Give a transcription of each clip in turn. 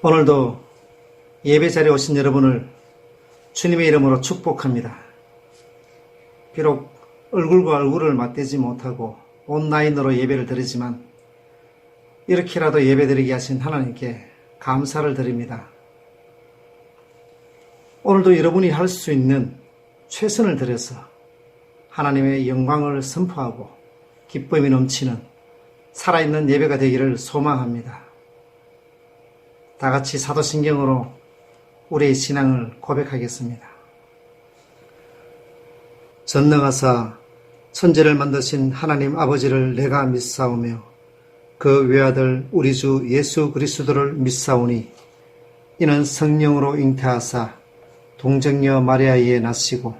오늘도 예배 자리에 오신 여러분을 주님의 이름으로 축복합니다. 비록 얼굴과 얼굴을 맞대지 못하고 온라인으로 예배를 드리지만 이렇게라도 예배드리게 하신 하나님께 감사를 드립니다. 오늘도 여러분이 할 수 있는 최선을 들여서 하나님의 영광을 선포하고 기쁨이 넘치는 살아있는 예배가 되기를 소망합니다. 다 같이 사도신경으로 우리의 신앙을 고백하겠습니다. 전능하사 천지를 만드신 하나님 아버지를 내가 믿사오며 그 외아들 우리 주 예수 그리스도를 믿사오니 이는 성령으로 잉태하사 동정녀 마리아에게 나시고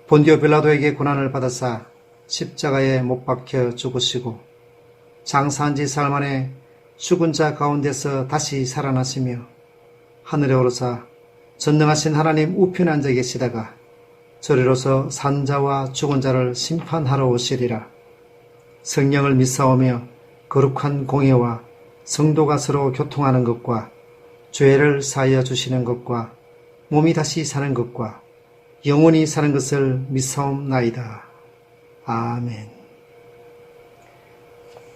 본디오 빌라도에게 고난을 받으사 십자가에 못 박혀 죽으시고 장사한 지 사흘 만에 죽은 자 가운데서 다시 살아나시며 하늘에 오르사 전능하신 하나님 우편에 앉아 계시다가 저리로서 산 자와 죽은 자를 심판하러 오시리라. 성령을 믿사오며 거룩한 공예와 성도가 서로 교통하는 것과 죄를 사하여 주시는 것과 몸이 다시 사는 것과 영원히 사는 것을 믿사옵나이다. 아멘.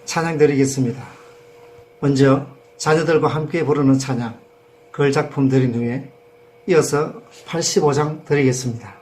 찬양 드리겠습니다. 먼저 자녀들과 함께 부르는 찬양 걸작품 드린 후에 이어서 85장 드리겠습니다.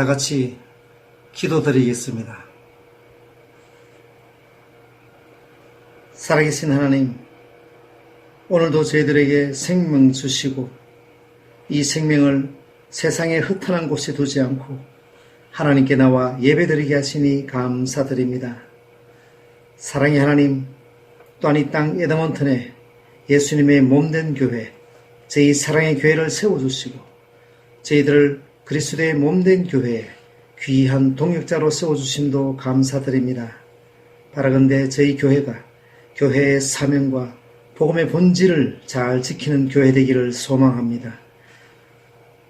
다 같이 기도드리겠습니다. 살아계신 하나님, 오늘도 저희들에게 생명 주시고 이 생명을 세상에 흩어난 곳에 두지 않고 하나님께 나와 예배드리게 하시니 감사드립니다. 사랑의 하나님, 또한 이 땅 에드먼튼에 예수님의 몸된 교회, 저희 사랑의 교회를 세워주시고 저희들을 그리스도의 몸된 교회에 귀한 동역자로 세워주심도 감사드립니다. 바라건대 저희 교회가 교회의 사명과 복음의 본질을 잘 지키는 교회 되기를 소망합니다.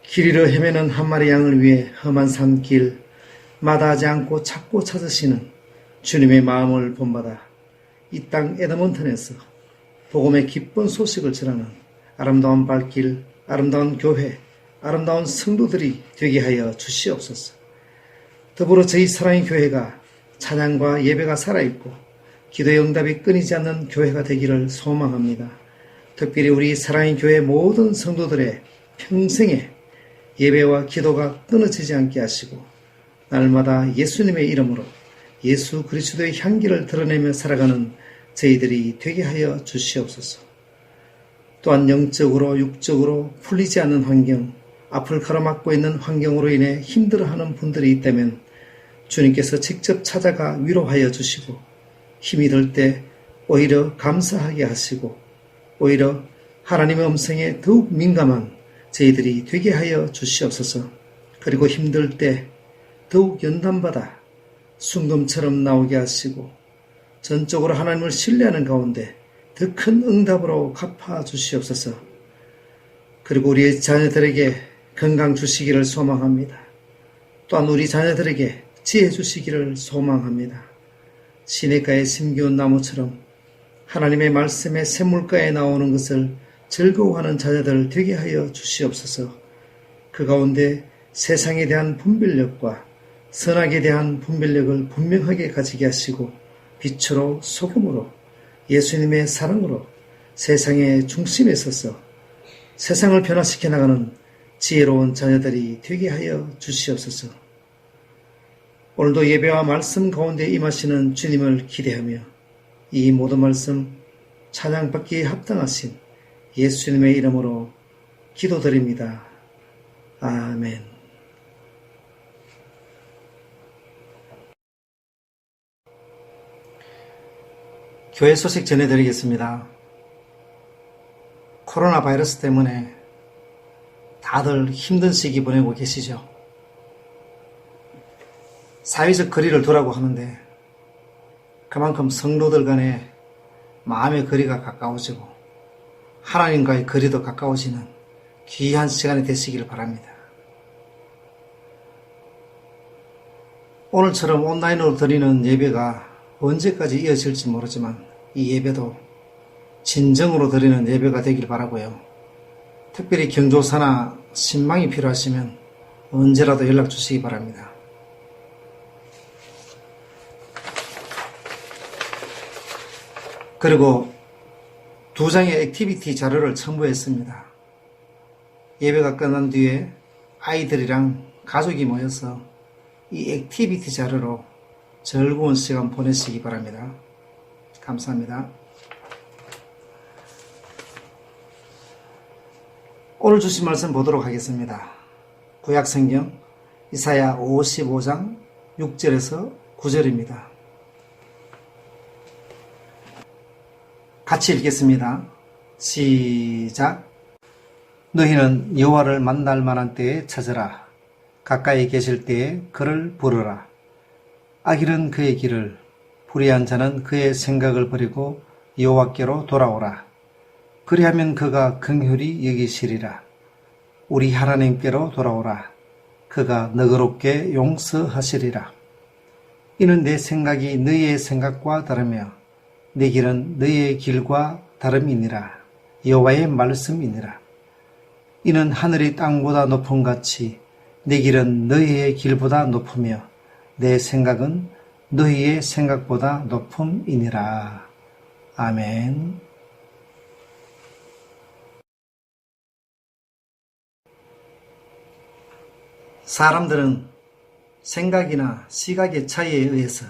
길 잃어 헤매는 한 마리 양을 위해 험한 산길 마다하지 않고 찾고 찾으시는 주님의 마음을 본받아 이 땅 에드먼튼에서 복음의 기쁜 소식을 전하는 아름다운 발길, 아름다운 교회, 아름다운 성도들이 되게 하여 주시옵소서. 더불어 저희 사랑의 교회가 찬양과 예배가 살아있고 기도의 응답이 끊이지 않는 교회가 되기를 소망합니다. 특별히 우리 사랑의 교회 모든 성도들의 평생에 예배와 기도가 끊어지지 않게 하시고 날마다 예수님의 이름으로 예수 그리스도의 향기를 드러내며 살아가는 저희들이 되게 하여 주시옵소서. 또한 영적으로 육적으로 풀리지 않는 환경, 앞을 가로막고 있는 환경으로 인해 힘들어하는 분들이 있다면 주님께서 직접 찾아가 위로하여 주시고 힘이 들 때 오히려 감사하게 하시고 오히려 하나님의 음성에 더욱 민감한 저희들이 되게 하여 주시옵소서. 그리고 힘들 때 더욱 연단받아 순금처럼 나오게 하시고 전적으로 하나님을 신뢰하는 가운데 더 큰 응답으로 갚아 주시옵소서. 그리고 우리의 자녀들에게 건강 주시기를 소망합니다. 또한 우리 자녀들에게 지혜 주시기를 소망합니다. 시냇가에 심기운 나무처럼 하나님의 말씀의 샘물가에 나오는 것을 즐거워하는 자녀들 되게 하여 주시옵소서. 그 가운데 세상에 대한 분별력과 선악에 대한 분별력을 분명하게 가지게 하시고 빛으로 소금으로 예수님의 사랑으로 세상의 중심에 서서 세상을 변화시켜 나가는 지혜로운 자녀들이 되게 하여 주시옵소서. 오늘도 예배와 말씀 가운데 임하시는 주님을 기대하며 이 모든 말씀 찬양받기에 합당하신 예수님의 이름으로 기도드립니다. 아멘. 교회 소식 전해드리겠습니다. 코로나 바이러스 때문에 다들 힘든 시기 보내고 계시죠. 사회적 거리를 두라고 하는데 그만큼 성도들 간의 마음의 거리가 가까워지고 하나님과의 거리도 가까워지는 귀한 시간이 되시기를 바랍니다. 오늘처럼 온라인으로 드리는 예배가 언제까지 이어질지 모르지만 이 예배도 진정으로 드리는 예배가 되길 바라고요. 특별히 경조사나 신망이 필요하시면 언제라도 연락 주시기 바랍니다. 그리고 2장의 액티비티 자료를 첨부했습니다. 예배가 끝난 뒤에 아이들이랑 가족이 모여서 이 액티비티 자료로 즐거운 시간 보내시기 바랍니다. 감사합니다. 오늘 주신 말씀 보도록 하겠습니다. 구약성경 이사야 55장 6절에서 9절입니다. 같이 읽겠습니다. 시작. 너희는 여호와를 만날 만한 때에 찾으라. 가까이 계실 때에 그를 부르라. 악인은 그의 길을, 불의한 자는 그의 생각을 버리고 여호와께로 돌아오라. 그리하면 그가 긍휼히 여기시리라. 우리 하나님께로 돌아오라. 그가 너그럽게 용서하시리라. 이는 내 생각이 너희의 생각과 다르며 내 길은 너희의 길과 다름이니라. 여호와의 말씀이니라. 이는 하늘이 땅보다 높음같이 내 길은 너희의 길보다 높으며 내 생각은 너희의 생각보다 높음이니라. 아멘. 사람들은 생각이나 시각의 차이에 의해서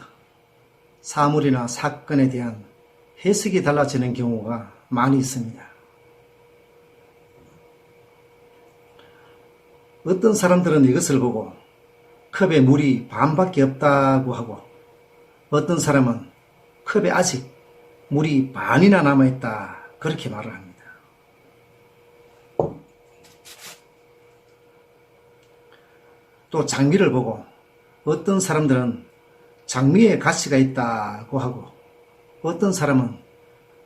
사물이나 사건에 대한 해석이 달라지는 경우가 많이 있습니다. 어떤 사람들은 이것을 보고 컵에 물이 반밖에 없다고 하고, 어떤 사람은 컵에 아직 물이 반이나 남아있다 그렇게 말을 합니다. 또 장미를 보고 어떤 사람들은 장미에 가시가 있다고 하고, 어떤 사람은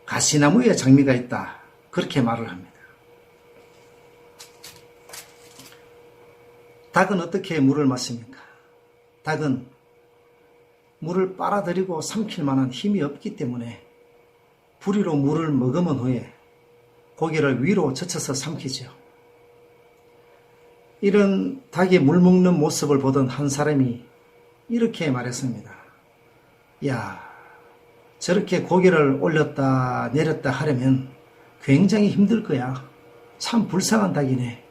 가시나무에 장미가 있다 그렇게 말을 합니다. 닭은 어떻게 물을 마십니까? 닭은 물을 빨아들이고 삼킬 만한 힘이 없기 때문에 부리로 물을 머금은 후에 고개를 위로 젖혀서 삼키죠. 이런 닭이 물 먹는 모습을 보던 한 사람이 이렇게 말했습니다. 야, 저렇게 고개를 올렸다 내렸다 하려면 굉장히 힘들 거야. 참 불쌍한 닭이네.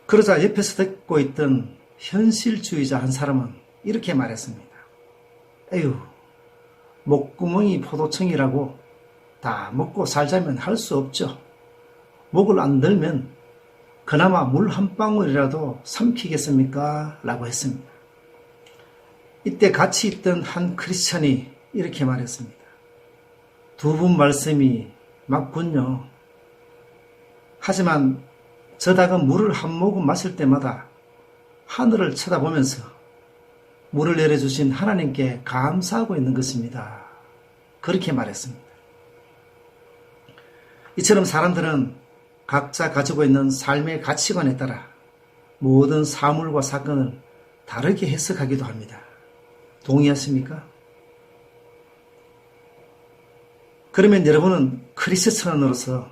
그러자 옆에서 듣고 있던 현실주의자 한 사람은 이렇게 말했습니다. 에휴, 목구멍이 포도청이라고 다 먹고 살자면 할 수 없죠. 목을 안 들면 그나마 물 한 방울이라도 삼키겠습니까? 라고 했습니다. 이때 같이 있던 한 크리스찬이 이렇게 말했습니다. 두 분 말씀이 맞군요. 하지만 저 닭은 물을 한 모금 마실 때마다 하늘을 쳐다보면서 물을 내려주신 하나님께 감사하고 있는 것입니다. 그렇게 말했습니다. 이처럼 사람들은 각자 가지고 있는 삶의 가치관에 따라 모든 사물과 사건을 다르게 해석하기도 합니다. 동의하십니까? 그러면 여러분은 크리스천으로서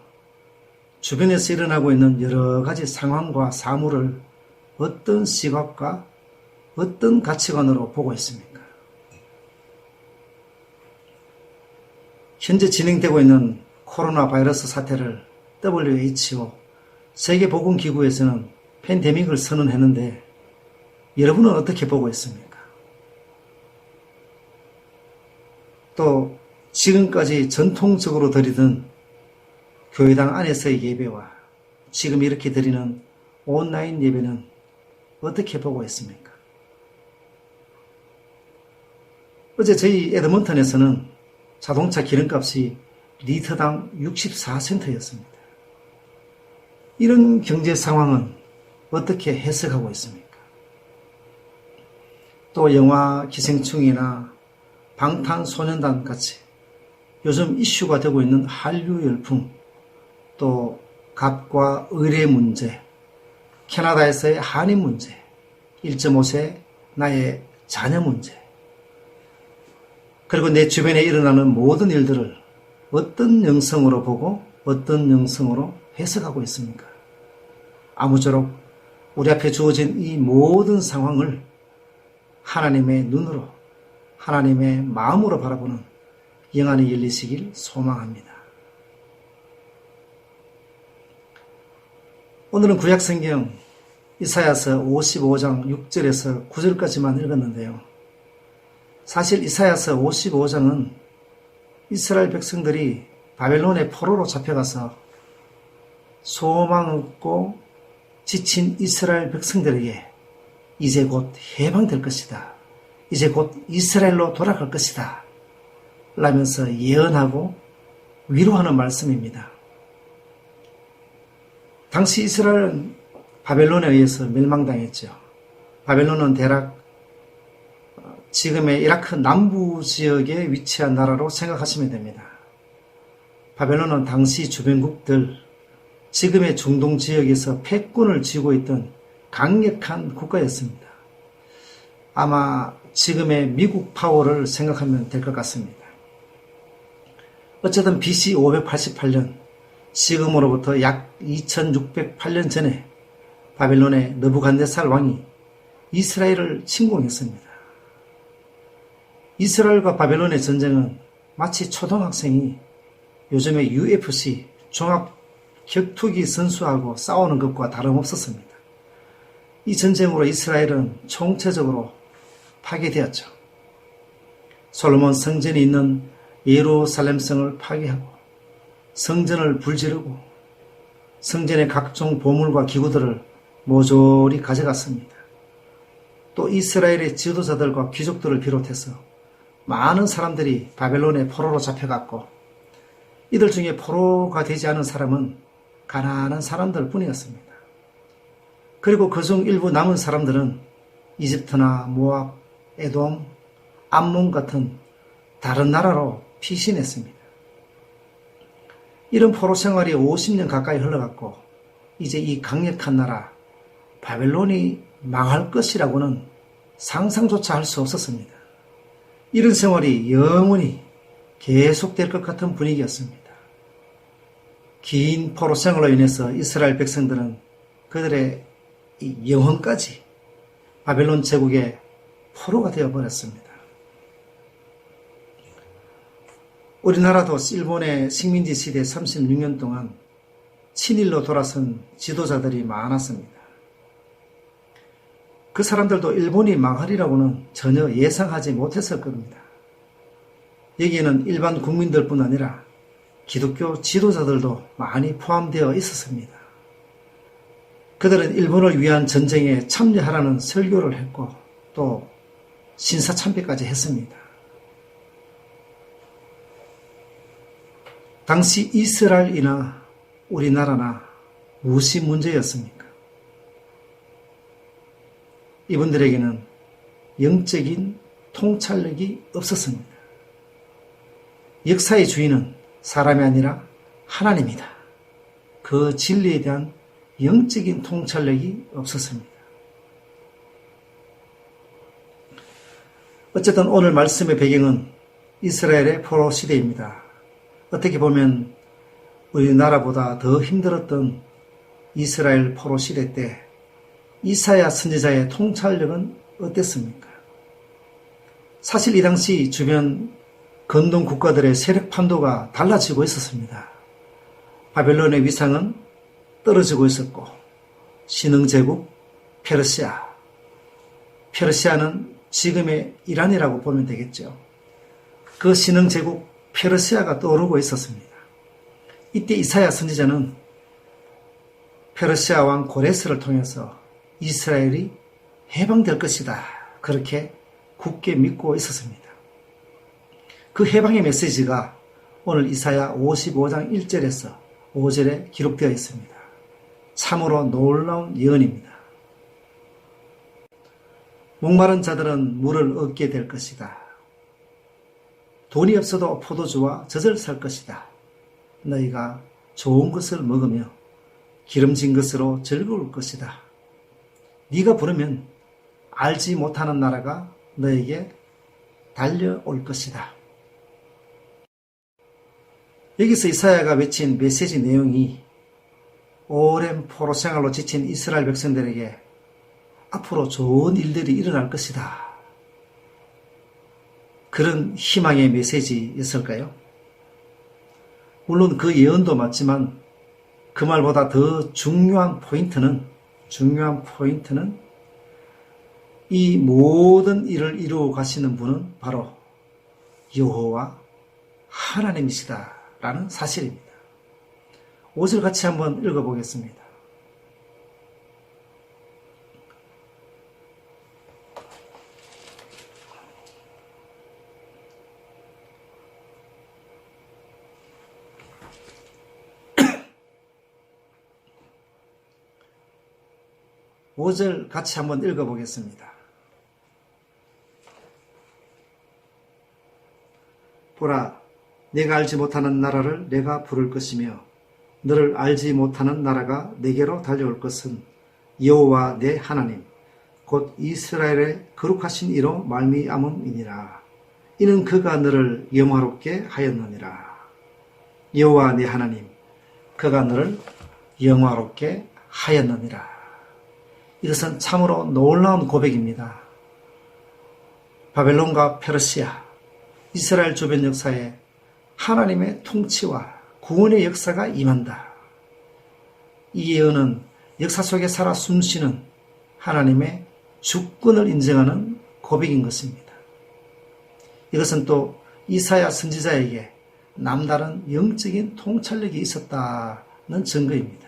주변에서 일어나고 있는 여러 가지 상황과 사물을 어떤 시각과 어떤 가치관으로 보고 있습니까? 현재 진행되고 있는 코로나 바이러스 사태를 WHO 세계보건기구에서는 팬데믹을 선언했는데 여러분은 어떻게 보고 있습니까? 또 지금까지 전통적으로 드리던 교회당 안에서의 예배와 지금 이렇게 드리는 온라인 예배는 어떻게 보고 있습니까? 어제 저희 에드먼턴에서는 자동차 기름값이 리터당 64센트였습니다. 이런 경제 상황은 어떻게 해석하고 있습니까? 또 영화 기생충이나 방탄소년단 같이 요즘 이슈가 되고 있는 한류 열풍, 또 갑과 을의 문제, 캐나다에서의 한인 문제, 1.5세 나의 자녀 문제, 그리고 내 주변에 일어나는 모든 일들을 어떤 영성으로 보고 어떤 영성으로 해석하고 있습니까? 아무쪼록 우리 앞에 주어진 이 모든 상황을 하나님의 눈으로, 하나님의 마음으로 바라보는 영안이 열리시길 소망합니다. 오늘은 구약성경 이사야서 55장 6절에서 9절까지만 읽었는데요. 사실 이사야서 55장은 이스라엘 백성들이 바벨론의 포로로 잡혀가서 소망 없고 지친 이스라엘 백성들에게 이제 곧 해방될 것이다. 이제 곧 이스라엘로 돌아갈 것이다. 라면서 예언하고 위로하는 말씀입니다. 당시 이스라엘은 바벨론에 의해서 멸망당했죠. 바벨론은 대략 지금의 이라크 남부 지역에 위치한 나라로 생각하시면 됩니다. 바벨론은 당시 주변국들, 지금의 중동 지역에서 패권을 쥐고 있던 강력한 국가였습니다. 아마 지금의 미국 파워를 생각하면 될 것 같습니다. 어쨌든 BC 588년, 지금으로부터 약 2608년 전에 바벨론의 느부갓네살 왕이 이스라엘을 침공했습니다. 이스라엘과 바벨론의 전쟁은 마치 초등학생이 요즘의 UFC 종합 격투기 선수하고 싸우는 것과 다름없었습니다. 이 전쟁으로 이스라엘은 총체적으로 파괴되었죠. 솔로몬 성전이 있는 예루살렘 성을 파괴하고 성전을 불지르고 성전의 각종 보물과 기구들을 모조리 가져갔습니다. 또 이스라엘의 지도자들과 귀족들을 비롯해서 많은 사람들이 바벨론의 포로로 잡혀갔고 이들 중에 포로가 되지 않은 사람은 가난한 사람들 뿐이었습니다. 그리고 그중 일부 남은 사람들은 이집트나 모압, 에돔, 암몬 같은 다른 나라로 피신했습니다. 이런 포로 생활이 50년 가까이 흘러갔고 이제 이 강력한 나라 바벨론이 망할 것이라고는 상상조차 할 수 없었습니다. 이런 생활이 영원히 계속될 것 같은 분위기였습니다. 긴 포로 생활로 인해서 이스라엘 백성들은 그들의 이 영혼까지 바벨론 제국의 포로가 되어버렸습니다. 우리나라도 일본의 식민지 시대 36년 동안 친일로 돌아선 지도자들이 많았습니다. 그 사람들도 일본이 망하리라고는 전혀 예상하지 못했을 겁니다. 여기에는 일반 국민들뿐 아니라 기독교 지도자들도 많이 포함되어 있었습니다. 그들은 일본을 위한 전쟁에 참여하라는 설교를 했고 또 신사참배까지 했습니다. 당시 이스라엘이나 우리나라나 무엇이 문제였습니까? 이분들에게는 영적인 통찰력이 없었습니다. 역사의 주인은 사람이 아니라 하나님이다. 그 진리에 대한 영적인 통찰력이 없었습니다. 어쨌든 오늘 말씀의 배경은 이스라엘의 포로 시대입니다. 어떻게 보면 우리나라보다 더 힘들었던 이스라엘 포로 시대 때 이사야 선지자의 통찰력은 어땠습니까? 사실 이 당시 주변 건동 국가들의 세력 판도가 달라지고 있었습니다. 바벨론의 위상은 떨어지고 있었고 신흥제국 페르시아는 지금의 이란이라고 보면 되겠죠. 그 신흥제국 페르시아가 떠오르고 있었습니다. 이때 이사야 선지자는 페르시아 왕 고레스를 통해서 이스라엘이 해방될 것이다. 그렇게 굳게 믿고 있었습니다. 그 해방의 메시지가 오늘 이사야 55장 1절에서 5절에 기록되어 있습니다. 참으로 놀라운 예언입니다. 목마른 자들은 물을 얻게 될 것이다. 돈이 없어도 포도주와 젖을 살 것이다. 너희가 좋은 것을 먹으며 기름진 것으로 즐거울 것이다. 네가 부르면 알지 못하는 나라가 너에게 달려올 것이다. 여기서 이사야가 외친 메시지 내용이 오랜 포로 생활로 지친 이스라엘 백성들에게 앞으로 좋은 일들이 일어날 것이다. 그런 희망의 메시지였을까요? 물론 그 예언도 맞지만 그 말보다 더 중요한 포인트는 이 모든 일을 이루어 가시는 분은 바로 여호와 하나님이시다라는 사실입니다. 5절 같이 한번 읽어보겠습니다. 오절 같이 한번 읽어보겠습니다. 보라, 내가 알지 못하는 나라를 내가 부를 것이며 너를 알지 못하는 나라가 내게로 달려올 것은 여호와 내 하나님 곧 이스라엘의 거룩하신 이로 말미암음이니라. 이는 그가 너를 영화롭게 하였느니라. 여호와 내 하나님, 그가 너를 영화롭게 하였느니라. 이것은 참으로 놀라운 고백입니다. 바벨론과 페르시아, 이스라엘 주변 역사에 하나님의 통치와 구원의 역사가 임한다. 이 예언은 역사 속에 살아 숨쉬는 하나님의 주권을 인정하는 고백인 것입니다. 이것은 또 이사야 선지자에게 남다른 영적인 통찰력이 있었다는 증거입니다.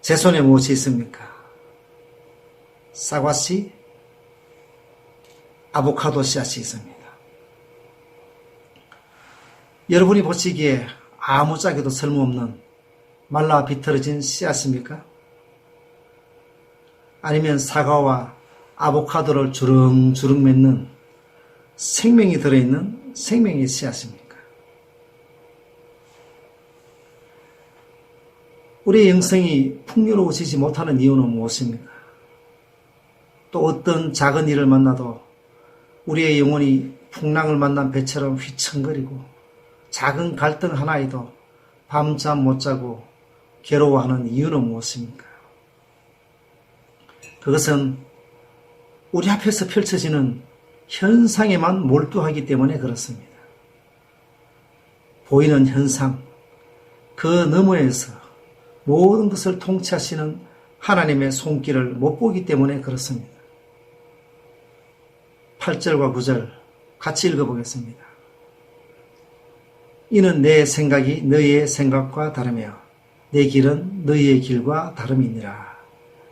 제 손에 무엇이 있습니까? 사과씨, 아보카도 씨앗이 있습니다. 여러분이 보시기에 아무짝에도 쓸모없는 말라 비틀어진 씨앗입니까? 아니면 사과와 아보카도를 주렁주렁 맺는 생명이 들어있는 생명의 씨앗입니까? 우리의 영성이 풍요로워지지 못하는 이유는 무엇입니까? 또 어떤 작은 일을 만나도 우리의 영혼이 풍랑을 만난 배처럼 휘청거리고 작은 갈등 하나에도 밤잠 못 자고 괴로워하는 이유는 무엇입니까? 그것은 우리 앞에서 펼쳐지는 현상에만 몰두하기 때문에 그렇습니다. 보이는 현상, 그 너머에서 모든 것을 통치하시는 하나님의 손길을 못 보기 때문에 그렇습니다. 8절과 9절 같이 읽어보겠습니다. 이는 내 생각이 너희의 생각과 다르며 내 길은 너희의 길과 다름이니라.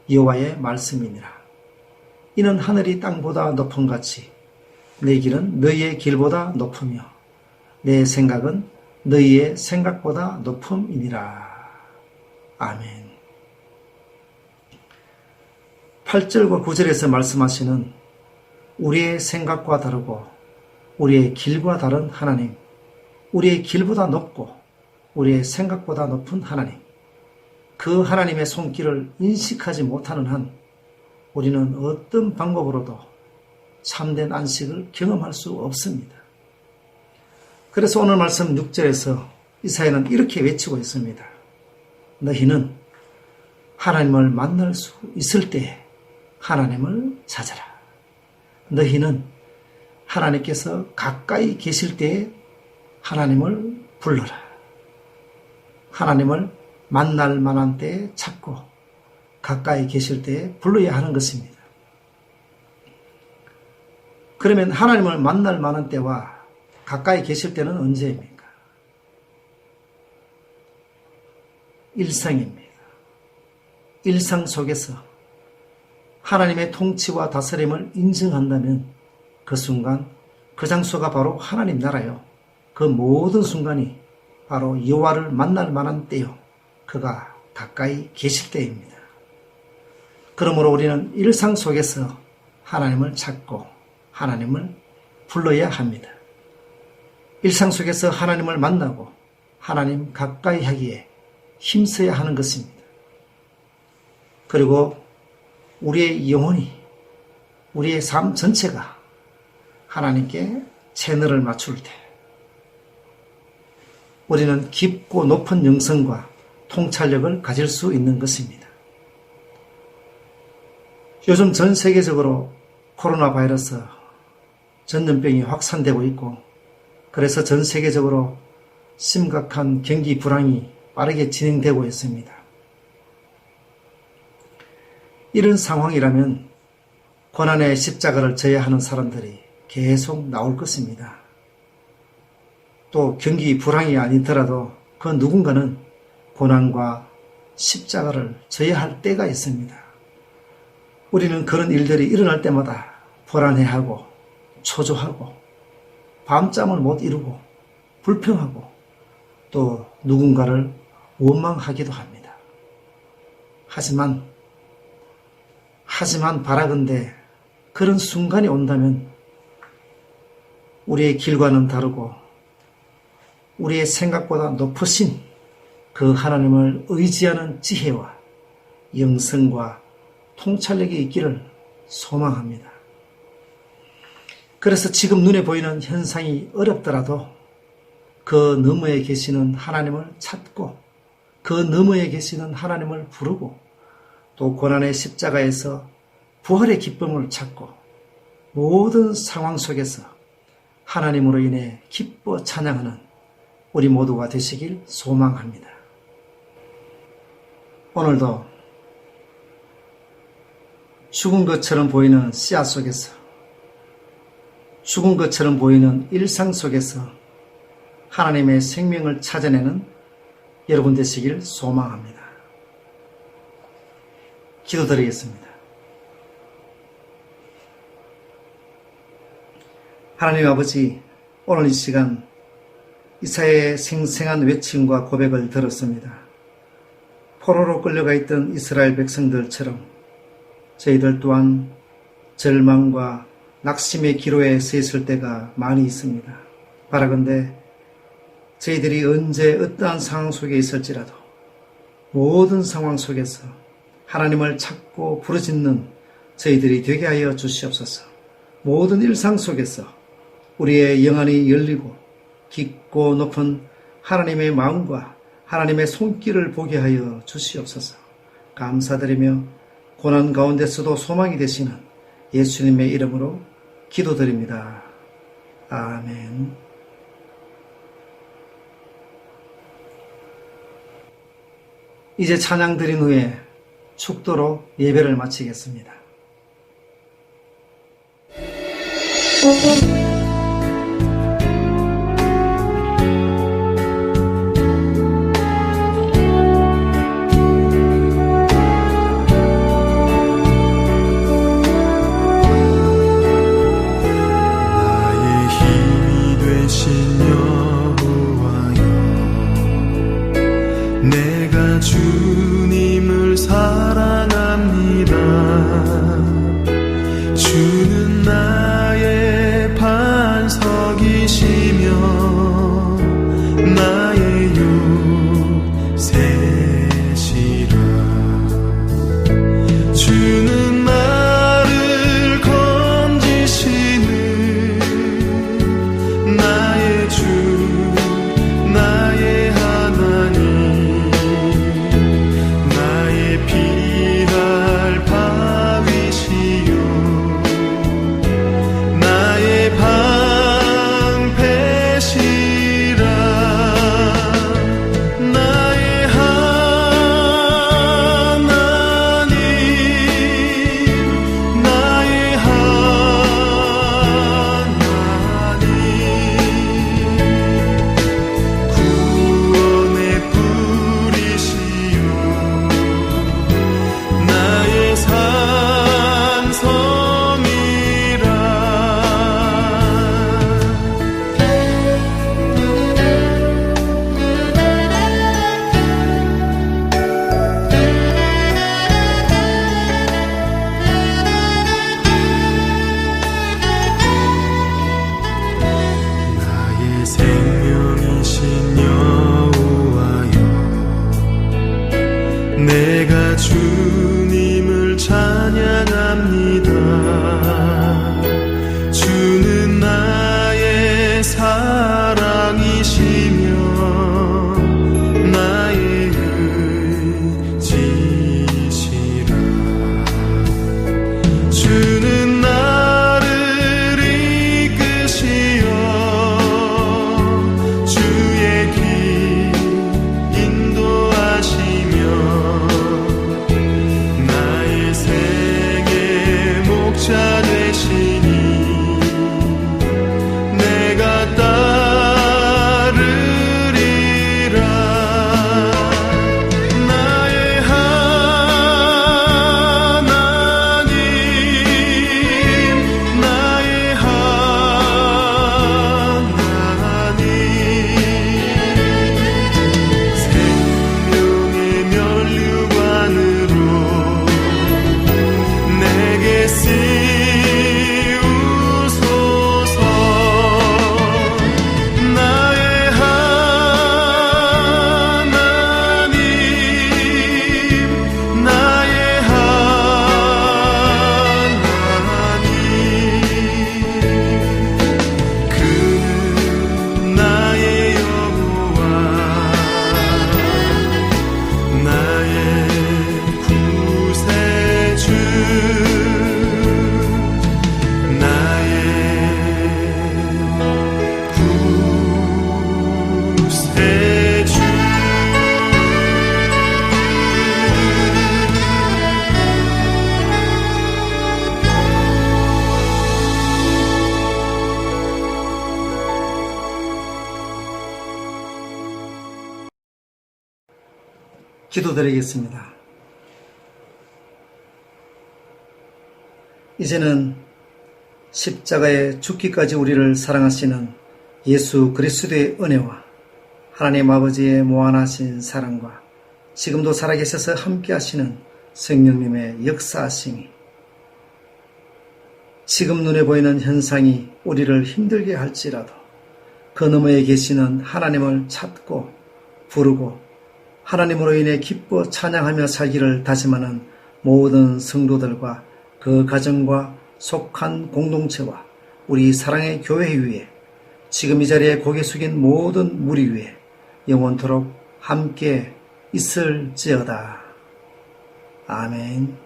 여호와의 말씀이니라. 이는 하늘이 땅보다 높음같이 내 길은 너희의 길보다 높으며 내 생각은 너희의 생각보다 높음이니라. 아멘. 8절과 9절에서 말씀하시는 우리의 생각과 다르고 우리의 길과 다른 하나님, 우리의 길보다 높고 우리의 생각보다 높은 하나님, 그 하나님의 손길을 인식하지 못하는 한 우리는 어떤 방법으로도 참된 안식을 경험할 수 없습니다. 그래서 오늘 말씀 6절에서 이사야는 이렇게 외치고 있습니다. 너희는 하나님을 만날 수 있을 때에 하나님을 찾아라. 너희는 하나님께서 가까이 계실 때에 하나님을 불러라. 하나님을 만날 만한 때에 찾고 가까이 계실 때에 불러야 하는 것입니다. 그러면 하나님을 만날 만한 때와 가까이 계실 때는 언제입니까? 일상입니다. 일상 속에서 하나님의 통치와 다스림을 인정한다면 그 순간 그 장소가 바로 하나님 나라요. 그 모든 순간이 바로 여호와를 만날 만한 때요. 그가 가까이 계실 때입니다. 그러므로 우리는 일상 속에서 하나님을 찾고 하나님을 불러야 합니다. 일상 속에서 하나님을 만나고 하나님 가까이 하기에 힘써야 하는 것입니다. 그리고 우리의 영혼이, 우리의 삶 전체가 하나님께 채널을 맞출 때 우리는 깊고 높은 영성과 통찰력을 가질 수 있는 것입니다. 요즘 전 세계적으로 코로나 바이러스 전염병이 확산되고 있고, 그래서 전 세계적으로 심각한 경기 불황이 빠르게 진행되고 있습니다. 이런 상황이라면 고난의 십자가를 져야 하는 사람들이 계속 나올 것입니다. 또 경기 불황이 아니더라도 그 누군가는 고난과 십자가를 져야 할 때가 있습니다. 우리는 그런 일들이 일어날 때마다 불안해하고 초조하고 밤잠을 못 이루고 불평하고 또 누군가를 원망하기도 합니다. 하지만 바라건대 그런 순간이 온다면 우리의 길과는 다르고 우리의 생각보다 높으신 그 하나님을 의지하는 지혜와 영성과 통찰력이 있기를 소망합니다. 그래서 지금 눈에 보이는 현상이 어렵더라도 그 너머에 계시는 하나님을 찾고 그 너머에 계시는 하나님을 부르고 또 고난의 십자가에서 부활의 기쁨을 찾고 모든 상황 속에서 하나님으로 인해 기뻐 찬양하는 우리 모두가 되시길 소망합니다. 오늘도 죽은 것처럼 보이는 씨앗 속에서, 죽은 것처럼 보이는 일상 속에서 하나님의 생명을 찾아내는 여러분 되시길 소망합니다. 기도드리겠습니다. 하나님 아버지, 오늘 이 시간 이사야의 생생한 외침과 고백을 들었습니다. 포로로 끌려가 있던 이스라엘 백성들처럼 저희들 또한 절망과 낙심의 기로에 서 있을 때가 많이 있습니다. 바라건대 저희들이 언제 어떠한 상황 속에 있을지라도 모든 상황 속에서 하나님을 찾고 부르짖는 저희들이 되게 하여 주시옵소서. 모든 일상 속에서 우리의 영안이 열리고 깊고 높은 하나님의 마음과 하나님의 손길을 보게 하여 주시옵소서. 감사드리며 고난 가운데서도 소망이 되시는 예수님의 이름으로 기도드립니다. 아멘. 이제 찬양 드린 후에 축도로 예배를 마치겠습니다. 주님을 사랑합니다. 주는 나의 반석이시며 나의 요새시라. 주는 나를 건지시는 나의 주, 나의 하나님, 피할 바위시요 기도드리겠습니다. 이제는 십자가에 죽기까지 우리를 사랑하시는 예수 그리스도의 은혜와 하나님 아버지의 무한하신 사랑과 지금도 살아계셔서 함께 하시는 성령님의 역사하심이 지금 눈에 보이는 현상이 우리를 힘들게 할지라도 그 너머에 계시는 하나님을 찾고 부르고 하나님으로 인해 기뻐 찬양하며 살기를 다짐하는 모든 성도들과 그 가정과 속한 공동체와 우리 사랑의 교회 위에 지금 이 자리에 고개 숙인 모든 무리 위에 영원토록 함께 있을지어다. 아멘.